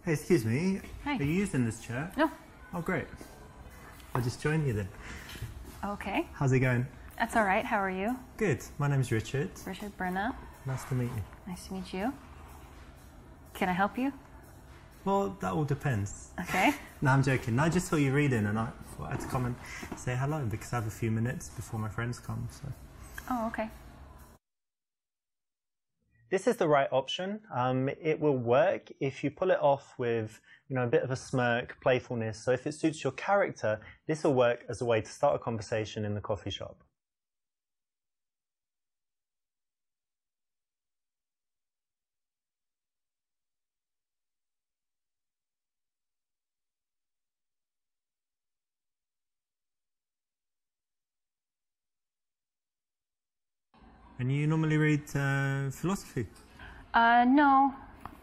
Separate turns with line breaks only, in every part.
Hey, excuse me.
Hi.
Are you using this chair?
No.
Oh, great. I'll just join you then.
Okay.
How's it going?
That's all right. How are you?
Good. My name's Richard.
Richard Brenna.
Nice to meet you.
Nice to meet you. Can I help you?
Well, that all depends.
Okay.
No, I'm joking. I just saw you reading and I thought I'd come and say hello because I have a few minutes before my friends come. So.
Oh, okay.
This is the right option. It will work if you pull it off with, a bit of a smirk, playfulness. So if it suits your character, this will work as a way to start a conversation in the coffee shop. And you normally read philosophy?
No.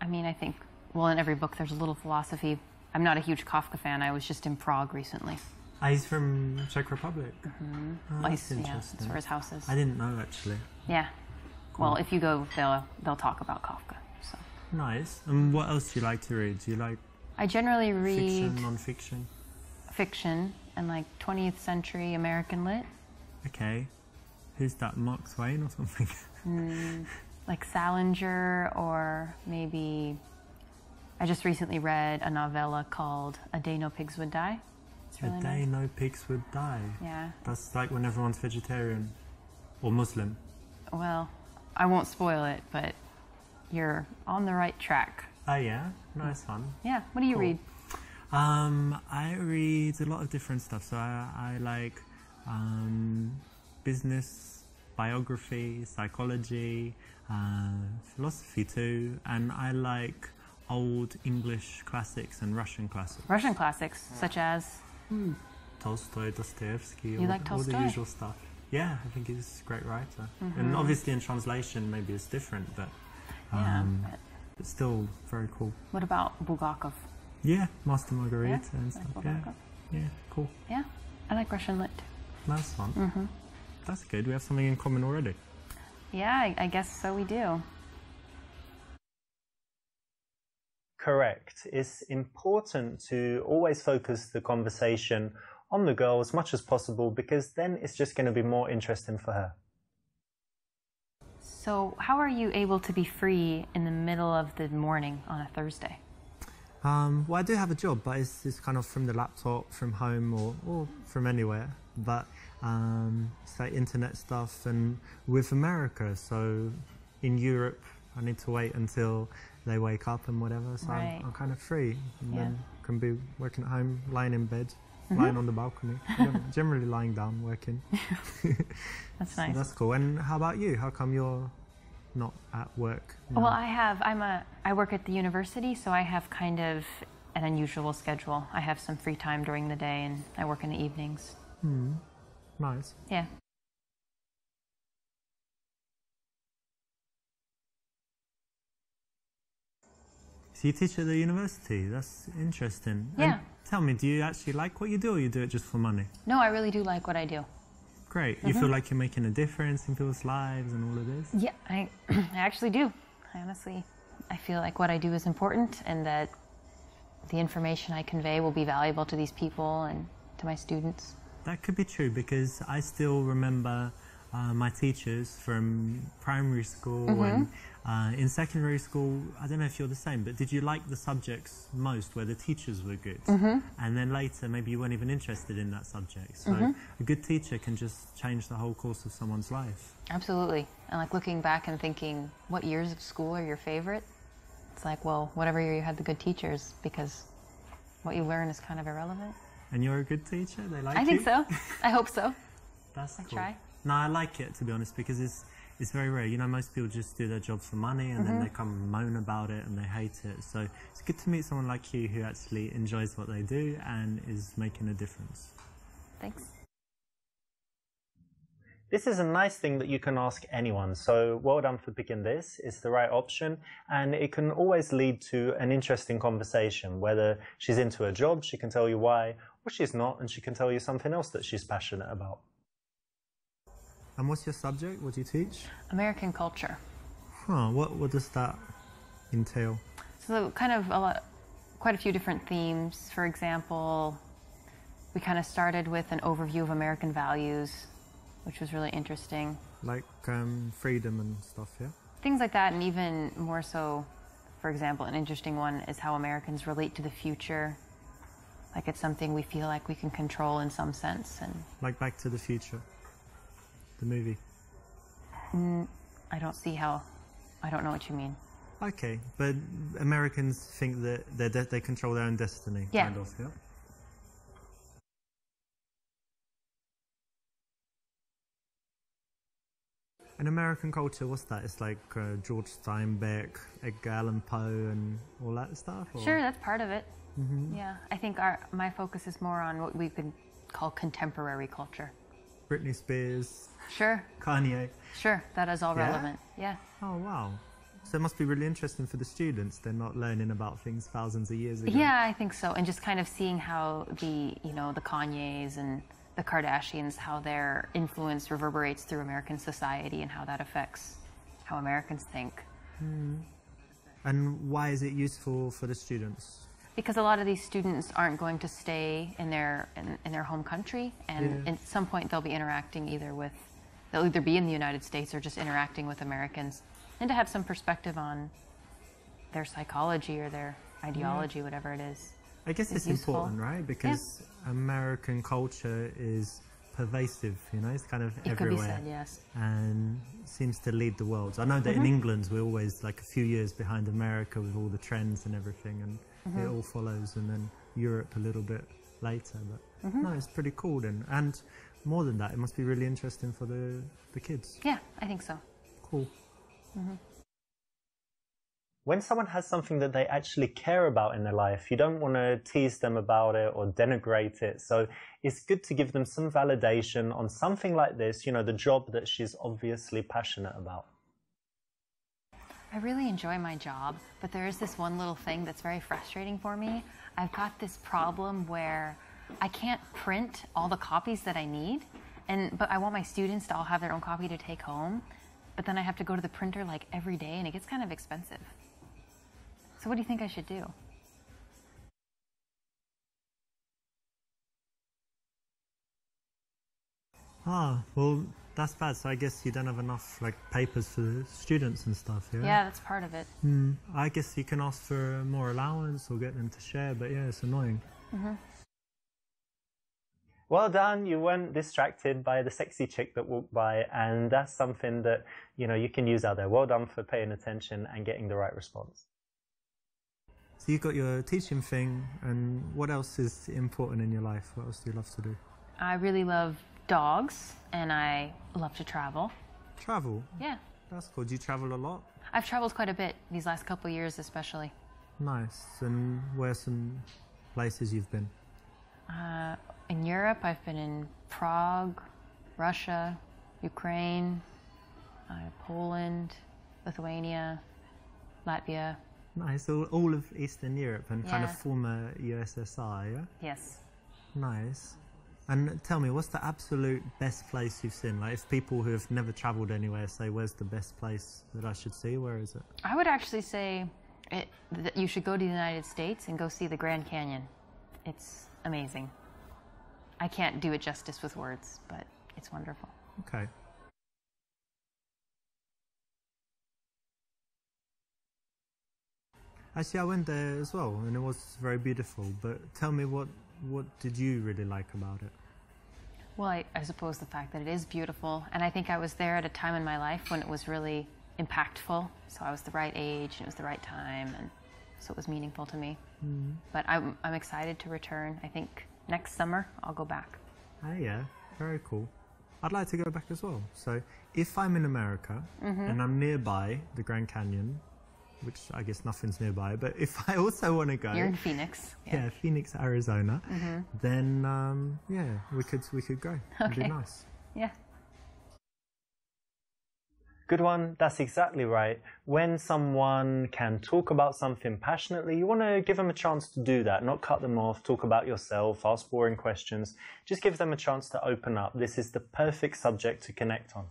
I mean, I think, well, in every book there's a little philosophy. I'm not a huge Kafka fan. I was just in Prague recently.
Ah, he's from Czech Republic?
Mm-hmm.
Oh, that's interesting.
Yeah, that's where his house is.
I didn't know, actually.
Yeah.
Cool.
Well, if you go, they'll talk about Kafka. So.
Nice. And what else do you like to read? Do you like
I generally read
fiction, non-fiction?
Fiction and like 20th century American lit.
Okay. Who's that, Mark Twain or something?
Like Salinger, or maybe I just recently read a novella called A Day No Pigs Would Die. It's really
A Day
nice.
No Pigs Would Die.
Yeah.
That's like when everyone's vegetarian or Muslim.
Well, I won't spoil it, but you're on the right track.
Oh yeah, nice one.
Yeah. What do you read?
I read a lot of different stuff. So I like business, biography, psychology, philosophy too, and I like old English classics and Russian classics.
Russian classics, such as?
Tolstoy, Dostoevsky,
You like Tolstoy?
all the usual stuff. Yeah, I think he's a great writer. And obviously in translation maybe it's different, but it's still very cool.
What about Bulgakov?
Yeah, Master Margarita and stuff.
Like
Yeah,
Bulgakov.
yeah, cool.
Yeah, I like Russian lit.
Nice one. That's good. We have something in common already.
Yeah, I guess so we do.
Correct. It's important to always focus the conversation on the girl as much as possible because then it's just going to be more interesting for her.
So how are you able to be free in the middle of the morning on a Thursday?
Well, I do have a job, but it's kind of from the laptop, from home or from anywhere. But it's like internet stuff and with America. So in Europe, I need to wait until they wake up and whatever. So
Right.
I'm kind of free. And
Yeah.
then can be working at home, lying in bed, lying on the balcony. Generally lying down, working.
That's
So
nice.
that's cool. And how about you? How come you're not at work now?
Well, I work at the university, so I have kind of an unusual schedule. I have some free time during the day and I work in the evenings.
Nice.
Yeah.
So you teach at the university? That's interesting.
Yeah.
And tell me, do you actually like what you do or you do it just for money?
No, I really do like what I do.
Great. You feel like you're making a difference in people's lives and all of this?
Yeah, I actually do. I feel like what I do is important and that the information I convey will be valuable to these people and to my students.
That could be true because I still remember my teachers from primary school and in secondary school. I don't know if you're the same, but did you like the subjects most where the teachers were good? And then later maybe you weren't even interested in that subject. So a good teacher can just change the whole course of someone's life.
Absolutely. And like looking back and thinking, what years of school are your favorite? It's like, well, whatever year you had the good teachers, because what you learn is kind of irrelevant.
And you're a good teacher? They like you?
I think so. I hope so.
That's cool.
Try.
No, I like it, to be honest, because it's very rare. You know, most people just do their job for money and then they come and moan about it and they hate it. So it's good to meet someone like you who actually enjoys what they do and is making a difference.
Thanks.
This is a nice thing that you can ask anyone, so well done for picking this. It's the right option, and it can always lead to an interesting conversation. Whether she's into her job, she can tell you why, or she's not, and she can tell you something else that she's passionate about. And what's your subject? What do you teach?
American culture.
Huh, what does that entail?
So kind of a lot quite a few different themes. For example, we kind of started with an overview of American values, which was really interesting.
Like freedom and stuff, yeah?
Things like that, and even more so, for example, an interesting one is how Americans relate to the future. Like it's something we feel like we can control in some sense. And
like Back to the Future, the movie.
I don't see how, I don't know what you mean.
Okay, but Americans think that they control their own destiny,
yeah.
Kind of, yeah? In American culture, what's that? It's like George Steinbeck, Edgar Allan Poe, and all that stuff? Or?
Sure, that's part of it. Yeah, I think my focus is more on what we could call contemporary culture.
Britney Spears.
Sure.
Kanye.
Sure, that is all relevant. Yeah.
Oh, wow. So it must be really interesting for the students. They're not learning about things thousands of years ago.
Yeah, I think so. And just kind of seeing how the Kanyes and the Kardashians, how their influence reverberates through American society and how that affects how Americans think.
And why is it useful for the students?
Because a lot of these students aren't going to stay in their home country, and at some point they'll be interacting they'll either be in the United States or just interacting with Americans, and to have some perspective on their psychology or their ideology, whatever it is.
I guess it's
useful.
important, right? Because American culture is pervasive, it's kind of everywhere.
It could be said, yes.
And seems to lead the world. I know that in England we're always like a few years behind America with all the trends and everything, and it all follows, and then Europe a little bit later. But no, it's pretty cool then. And more than that, it must be really interesting for the kids.
Yeah, I think so.
Cool. When someone has something that they actually care about in their life, you don't want to tease them about it or denigrate it. So it's good to give them some validation on something like this, the job that she's obviously passionate about.
I really enjoy my job, but there is this one little thing that's very frustrating for me. I've got this problem where I can't print all the copies that I need, but I want my students to all have their own copy to take home, but then I have to go to the printer like every day, and it gets kind of expensive. So what do you think I should do?
Well, that's bad. So I guess you don't have enough papers for the students and stuff, yeah?
Yeah, that's part of it.
I guess you can ask for more allowance or get them to share, but yeah, it's annoying. Well done, you weren't distracted by the sexy chick that walked by, and that's something that, you can use out there. Well done for paying attention and getting the right response. So you've got your teaching thing, and what else is important in your life? What else do you love to do?
I really love dogs, and I love to travel.
Travel?
Yeah.
That's cool. Do you travel a lot?
I've traveled quite a bit, these last couple of years especially.
Nice. And where are some places you've been?
In Europe, I've been in Prague, Russia, Ukraine, Poland, Lithuania, Latvia.
Nice. All of Eastern Europe and kind of former USSR, yeah?
Yes.
Nice. And tell me, what's the absolute best place you've seen? Like, if people who have never travelled anywhere say, where's the best place that I should see, where is it?
I would actually say that you should go to the United States and go see the Grand Canyon. It's amazing. I can't do it justice with words, but it's wonderful.
Okay. Actually, I went there as well, and it was very beautiful. But tell me, what did you really like about it?
Well, I suppose the fact that it is beautiful, and I think I was there at a time in my life when it was really impactful. So I was the right age, and it was the right time, and so it was meaningful to me. But I'm excited to return. I think next summer I'll go back.
Oh yeah, very cool. I'd like to go back as well. So if I'm in America and I'm nearby the Grand Canyon, which I guess nothing's nearby, but if I also want to go...
You're in Phoenix.
Yeah, Phoenix, Arizona. Then, yeah, we could go.
Okay.
It'd be nice.
Yeah.
Good one. That's exactly right. When someone can talk about something passionately, you want to give them a chance to do that, not cut them off, talk about yourself, ask boring questions. Just give them a chance to open up. This is the perfect subject to connect on.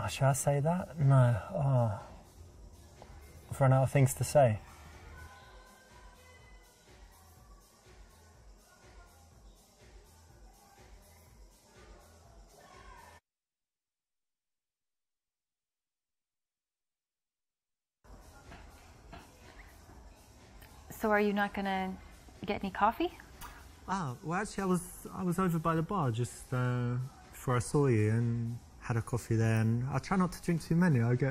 Oh, should I say that? No. Oh. I've run out of things to say.
So are you not going to get any coffee?
Ah, well, actually, I was over by the bar just before I saw you and had a coffee there. And I try not to drink too many. It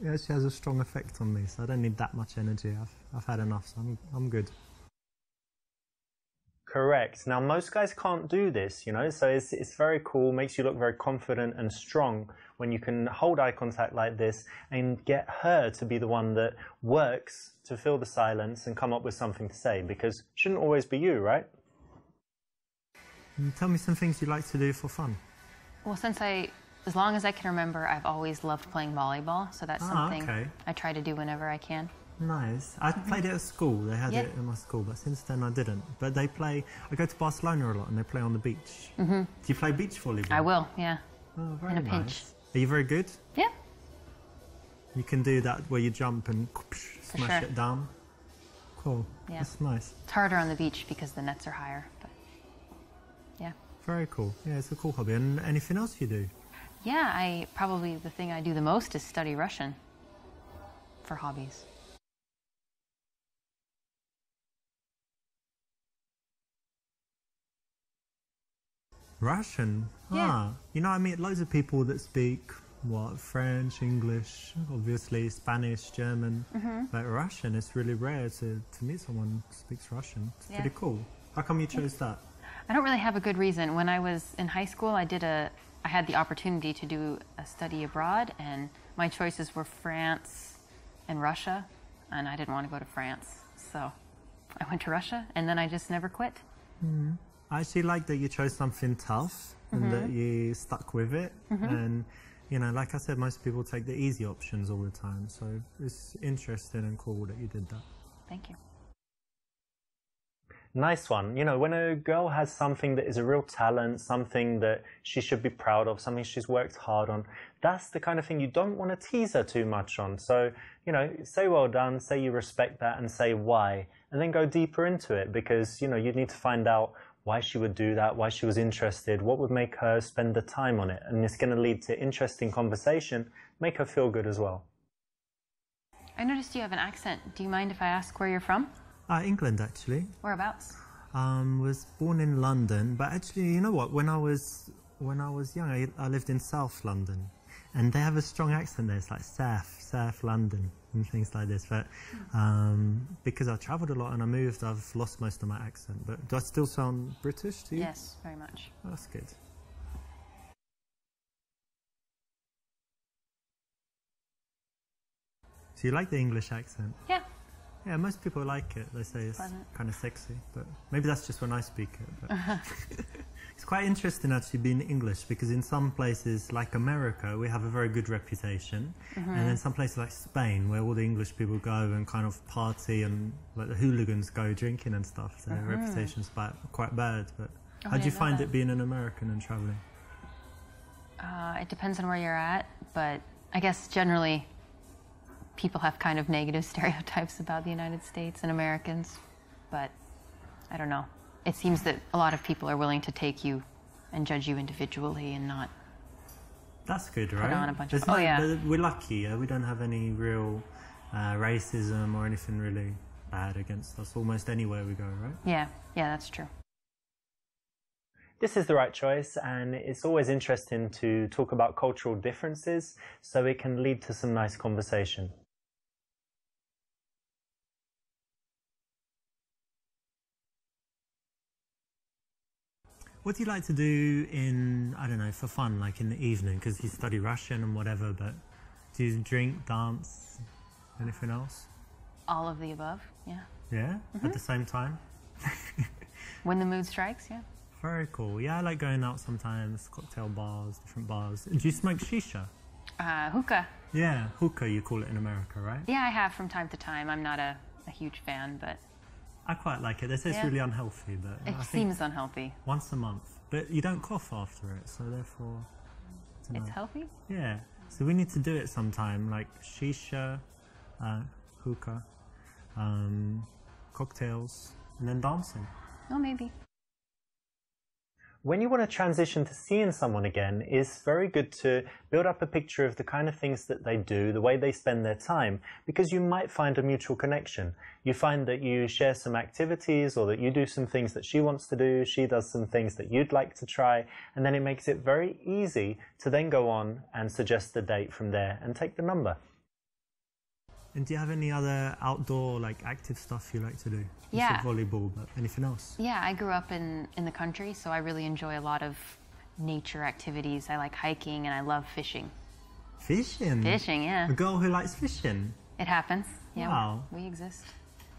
actually has a strong effect on me, so I don't need that much energy. I've had enough, so I'm good. Correct. Now, most guys can't do this, you know, so it's very cool, makes you look very confident and strong when you can hold eye contact like this and get her to be the one that works to fill the silence and come up with something to say, because it shouldn't always be you, right? Tell me some things you like to do for fun.
Well, as long as I can remember, I've always loved playing volleyball, so that's something I try to do whenever I can.
Nice. I played it at school. They had it in my school, but since then I didn't. But I go to Barcelona a lot and they play on the beach. Do you play beach volleyball?
I will, yeah.
Oh, very
in a
nice.
pinch.
Are you very good?
Yeah.
You can do that where you jump and smash it down? Cool.
Yeah.
That's nice.
It's harder on the beach because the nets are higher, but yeah.
Very cool. Yeah, it's a cool hobby. And anything else you do?
Yeah, probably the thing I do the most is study Russian for hobbies.
Russian?
Yeah.
Ah, you know, I meet loads of people that speak, French, English, obviously Spanish, German, but Russian, it's really rare to meet someone who speaks Russian. It's pretty cool. How come you chose that?
I don't really have a good reason. When I was in high school, I had the opportunity to do a study abroad, and my choices were France and Russia, and I didn't want to go to France, so I went to Russia, and then I just never quit.
I actually like that you chose something tough and that you stuck with it. And, you know, like I said, most people take the easy options all the time. So it's interesting and cool that you did that.
Thank you.
Nice one. You know, when a girl has something that is a real talent, something that she should be proud of, something she's worked hard on, that's the kind of thing you don't want to tease her too much on. So, you know, say well done, say you respect that, and say why, and then go deeper into it, because, you know, you need to find out why she would do that, why she was interested, what would make her spend the time on it. And it's going to lead to interesting conversation, make her feel good as well.
I noticed you have an accent. Do you mind if I ask where you're from?
England, actually.
Whereabouts?
Was born in London, but actually, you know what? When I was young, I lived in South London, and they have a strong accent there. It's like South London and things like this. But because I travelled a lot and I moved, I've lost most of my accent. But do I still sound British to you?
Yes, very much.
Oh, that's good. So you like the English accent?
Yeah.
Yeah, most people like it. They say it's kind of sexy, but maybe that's just when I speak it. But it's quite interesting actually being English, because in some places like America, we have a very good reputation, and then some places like Spain, where all the English people go and kind of party and like the hooligans go drinking and stuff, their reputation's quite bad. But how do you find it being an American and traveling?
It depends on where you're at, but I guess generally people have kind of negative stereotypes about the United States and Americans, but I don't know. It seems that a lot of people are willing to take you and judge you individually and not.
That's good, right?
Put on a bunch of.
We're lucky. We don't have any real racism or anything really bad against us almost anywhere we go, right?
Yeah, that's true.
This is the right choice, and it's always interesting to talk about cultural differences so it can lead to some nice conversation. What do you like to do in, I don't know, for fun, like in the evening? Because you study Russian and whatever, but do you drink, dance, anything else?
All of the above, yeah.
Yeah? At the same time?
When the mood strikes, yeah.
Very cool. Yeah, I like going out sometimes, cocktail bars, different bars. Do you smoke shisha?
Hookah.
Yeah, hookah you call it in America, right?
Yeah, I have from time to time. I'm not a huge fan, but
I quite like it. They say it's really unhealthy, but
it seems unhealthy.
Once a month. But you don't cough after it, so therefore...
It's healthy?
Yeah. So we need to do it sometime, like shisha, hookah, cocktails, and then dancing.
Oh, maybe.
When you want to transition to seeing someone again, it's very good to build up a picture of the kind of things that they do, the way they spend their time, because you might find a mutual connection. You find that you share some activities, or that you do some things that she wants to do, she does some things that you'd like to try, and then it makes it very easy to then go on and suggest the date from there and take the number. And do you have any other outdoor, like, active stuff you like to do? You
Yeah.
said volleyball, but anything else?
Yeah, I grew up in the country, so I really enjoy a lot of nature activities. I like hiking and I love fishing.
Fishing?
Fishing, yeah.
A girl who likes fishing?
It happens. Yeah,
Wow.
we exist.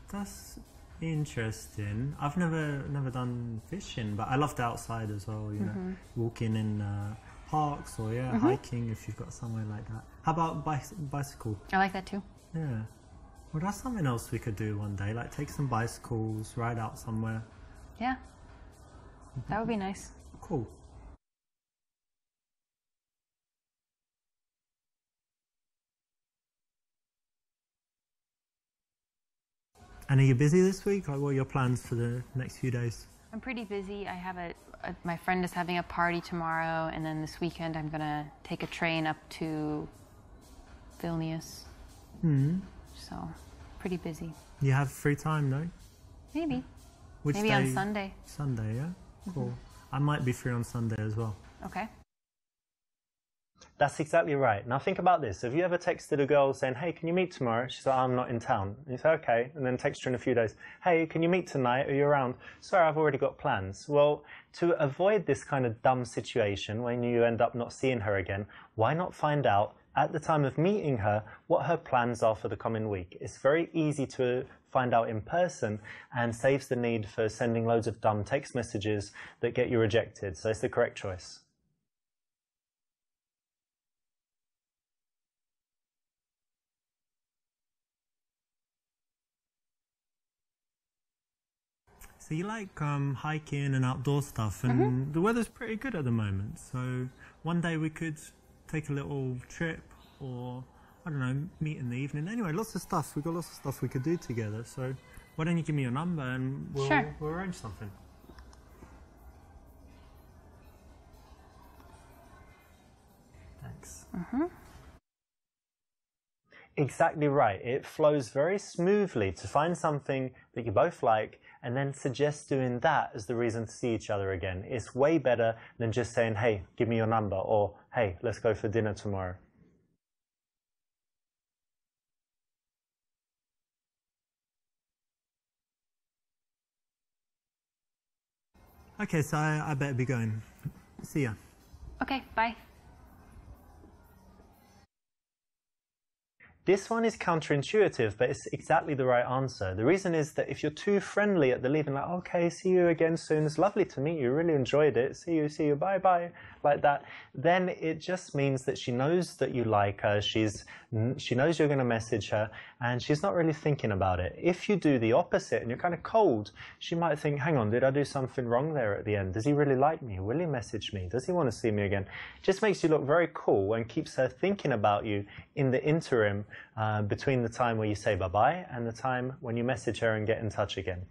That's interesting. I've never done fishing, but I love the outside as well, you know, walking in parks or, hiking if you've got somewhere like that. How about bicycle?
I like that too.
Yeah. Well, that's something else we could do one day, like take some bicycles, ride out somewhere.
Yeah, that would be nice.
Cool. And are you busy this week? Like, what are your plans for the next few days?
I'm pretty busy. I have my friend is having a party tomorrow, and then this weekend I'm gonna take a train up to Vilnius. So, pretty busy.
You have free time, no?
Maybe.
Which
Maybe
day?
on Sunday.
Sunday, yeah? Cool. I might be free on Sunday as well.
Okay.
That's exactly right. Now think about this. Have you ever texted a girl saying, hey, can you meet tomorrow? She's like, I'm not in town. And you say, okay. And then text her in a few days, hey, can you meet tonight? Are you around? Sorry, I've already got plans. Well, to avoid this kind of dumb situation when you end up not seeing her again, why not find out at the time of meeting her what her plans are for the coming week? It's very easy to find out in person and saves the need for sending loads of dumb text messages that get you rejected. So it's the correct choice. So you like hiking and outdoor stuff, and the weather's pretty good at the moment. So one day we could take a little trip, or I don't know, meet in the evening. Anyway, lots of stuff. We've got lots of stuff we could do together. So why don't you give me your number and we'll arrange something. Thanks. Exactly right. It flows very smoothly to find something that you both like and then suggest doing that as the reason to see each other again. It's way better than just saying, hey, give me your number, or hey, let's go for dinner tomorrow. Okay, so I better be going. See ya.
Okay, bye.
This one is counterintuitive, but it's exactly the right answer. The reason is that if you're too friendly at the leaving, like, okay, see you again soon, it's lovely to meet you, really enjoyed it, see you, bye, like that, then it just means that she knows that you like her, she knows you're going to message her, and she's not really thinking about it. If you do the opposite and you're kind of cold, she might think, hang on, did I do something wrong there at the end? Does he really like me? Will he message me? Does he want to see me again? It just makes you look very cool and keeps her thinking about you in the interim between the time where you say bye-bye and the time when you message her and get in touch again.